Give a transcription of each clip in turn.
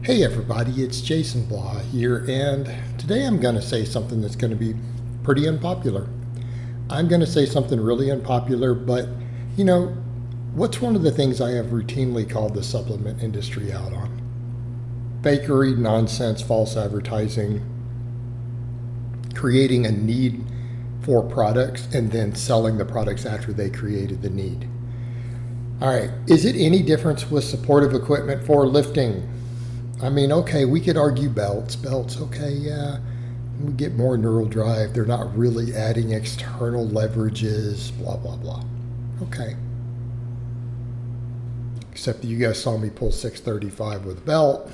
Hey everybody, it's Jason Blaha here, and today I'm going to say something that's going to be pretty unpopular. I'm going to say something really unpopular, but you know, what's one of the things I have routinely called the supplement industry out on? Fakery, nonsense, false advertising, creating a need for products and then selling the products after they created the need. All right, is it any difference with supportive equipment for lifting? I mean, okay, we could argue belts, okay, yeah, we get more neural drive. They're not really adding external leverages, blah, blah, blah. Okay. Except that you guys saw me pull 635 with a belt,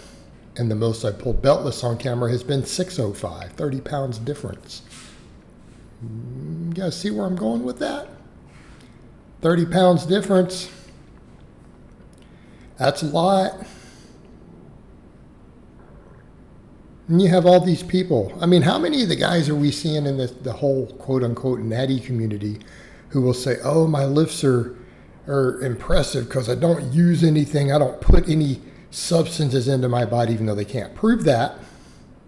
and the most I pulled beltless on camera has been 605, 30 pounds difference. You guys see where I'm going with that? 30 pounds difference. That's a lot. And you have all these people. I mean, how many of the guys are we seeing in the whole quote-unquote natty community who will say, oh, my lifts are impressive because I don't use anything. I don't put any substances into my body, even though they can't prove that.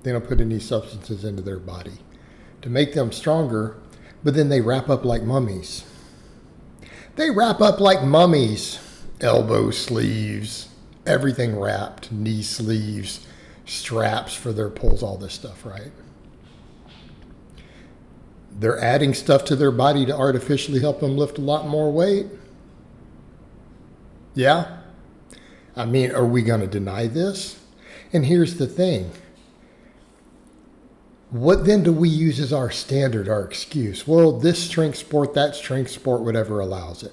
They don't put any substances into their body to make them stronger, but then they wrap up like mummies. They wrap up like mummies. Elbow sleeves, everything wrapped, knee sleeves, straps for their pulls, all this stuff, right? They're adding stuff to their body to artificially help them lift a lot more weight. Yeah? I mean, are we going to deny this? And here's the thing. What then do we use as our standard, our excuse? Well, this strength sport, that strength sport, whatever allows it.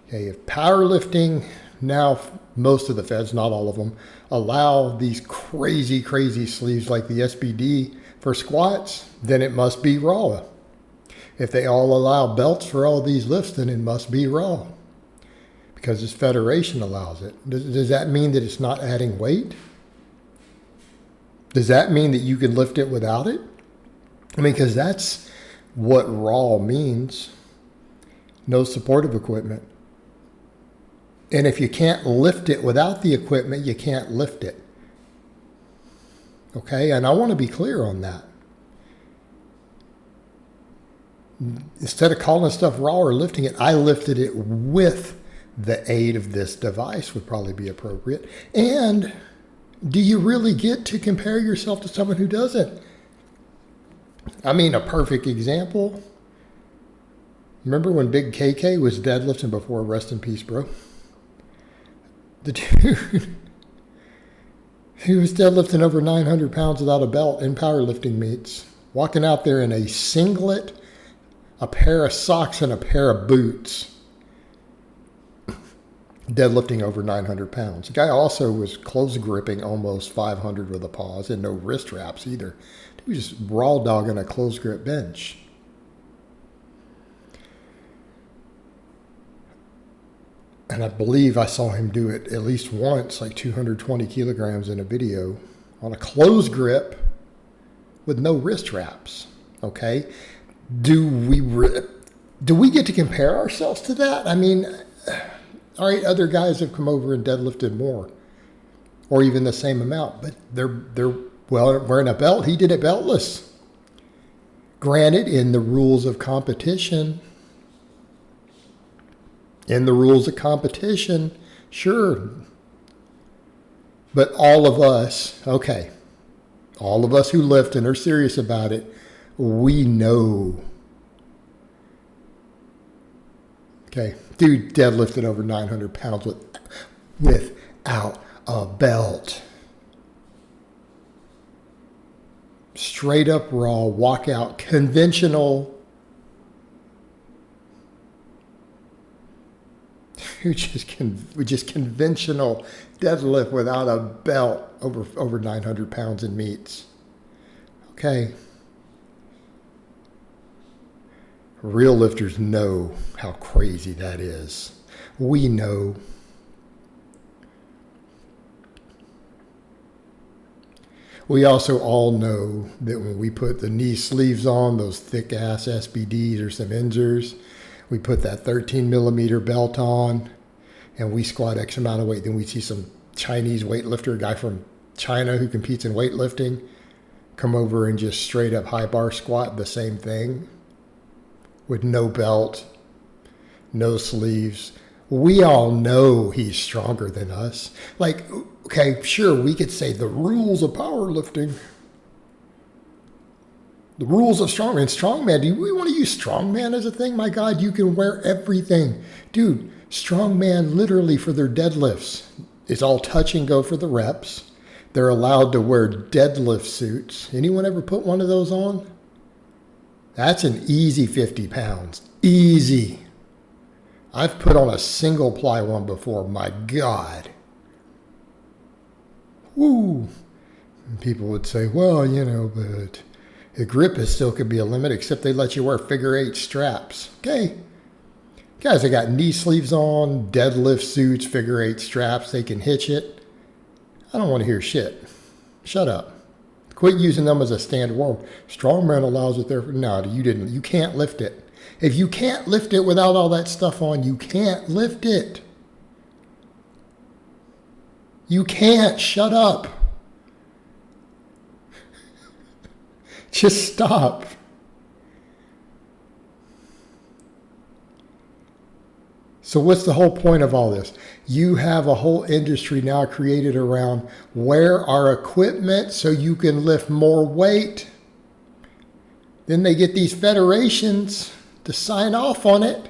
Okay, if powerlifting, now most of the feds, not all of them, allow these crazy sleeves like the SBD for squats, then it must be raw. If they all allow belts for all these lifts, then it must be raw because this federation allows it. Does that mean that it's not adding weight? Does that mean that you can lift it without it? I mean, because that's what raw means. No supportive equipment. And if you can't lift it without the equipment, you can't lift it. Okay? And I want to be clear on that. Instead of calling stuff raw or lifting it, I lifted it with the aid of this device would probably be appropriate. And do you really get to compare yourself to someone who doesn't? I mean, a perfect example. Remember when Big KK was deadlifting before? Rest in peace, bro. The dude, he was deadlifting over 900 pounds without a belt in powerlifting meets, walking out there in a singlet, a pair of socks, and a pair of boots, deadlifting over 900 pounds. The guy also was close gripping almost 500 with a pause and no wrist wraps either. He was just raw dogging a close grip bench. And I believe I saw him do it at least once, like 220 kilograms in a video on a close grip with no wrist wraps. Okay. Do we get to compare ourselves to that? I mean, all right, other guys have come over and deadlifted more or even the same amount, but they're wearing a belt. He did it beltless. Granted, in the rules of competition, sure. But all of us who lift and are serious about it, we know. Okay, dude deadlifted over 900 pounds without a belt. Straight up raw, walkout, conventional. Just conventional deadlift without a belt over 900 pounds in meets. Okay. Real lifters know how crazy that is. We know. We also all know that when we put the knee sleeves on, those thick ass SBDs or some Enzers, we put that 13 millimeter belt on and we squat X amount of weight, then we see some Chinese weightlifter, a guy from China who competes in weightlifting, come over and just straight up high bar squat the same thing with no belt, no sleeves. We all know he's stronger than us. Like, okay, sure, we could say the rules of powerlifting, the rules of strongman. Strongman, do we want to use strongman as a thing? My God, you can wear everything. Dude, strongman literally for their deadlifts. It's all touch and go for the reps. They're allowed to wear deadlift suits. Anyone ever put one of those on? That's an easy 50 pounds. Easy. I've put on a single ply one before. My God. Woo. And people would say, well, but the grip is still could be a limit, except they let you wear figure-8 straps. Okay. Guys, they got knee sleeves on, deadlift suits, figure-8 straps. They can hitch it. I don't want to hear shit. Shut up. Quit using them as a standard. Well, strongman allows it there. No, you didn't. You can't lift it. If you can't lift it without all that stuff on, you can't lift it. You can't. Shut up. Just stop. So what's the whole point of all this? You have a whole industry now created around wear our equipment so you can lift more weight. Then they get these federations to sign off on it.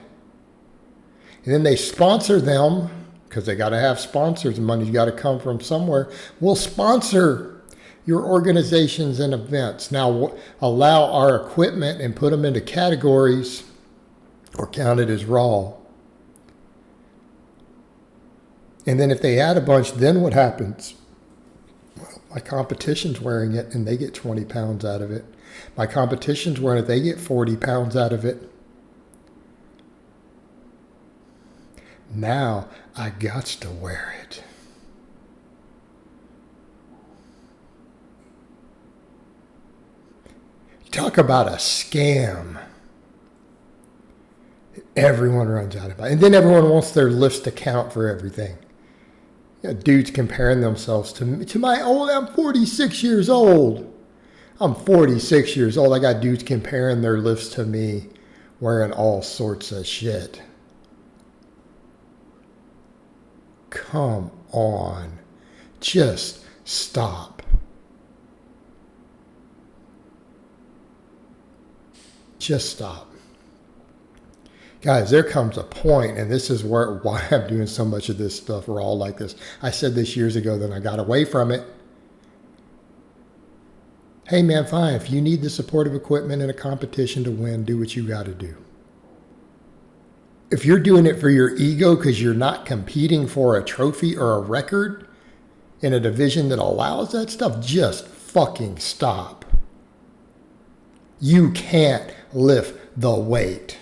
And then they sponsor them, because they got to have sponsors. Money's got to come from somewhere. We'll sponsor your organizations and events. Now allow our equipment and put them into categories or count it as raw. And then if they add a bunch, then what happens? Well, my competition's wearing it and they get 20 pounds out of it. My competition's wearing it, they get 40 pounds out of it. Now I gots to wear it. You talk about a scam. Everyone runs out of it. And then everyone wants their lifts to count for everything. Dudes comparing themselves to me, I'm 46 years old. I'm 46 years old. I got dudes comparing their lifts to me wearing all sorts of shit. Come on. Just stop. Just stop. Guys, there comes a point, and this is why I'm doing so much of this stuff raw like this. I said this years ago, then I got away from it. Hey man, fine. If you need the supportive equipment in a competition to win, do what you got to do. If you're doing it for your ego because you're not competing for a trophy or a record in a division that allows that stuff, just fucking stop. You can't lift the weight.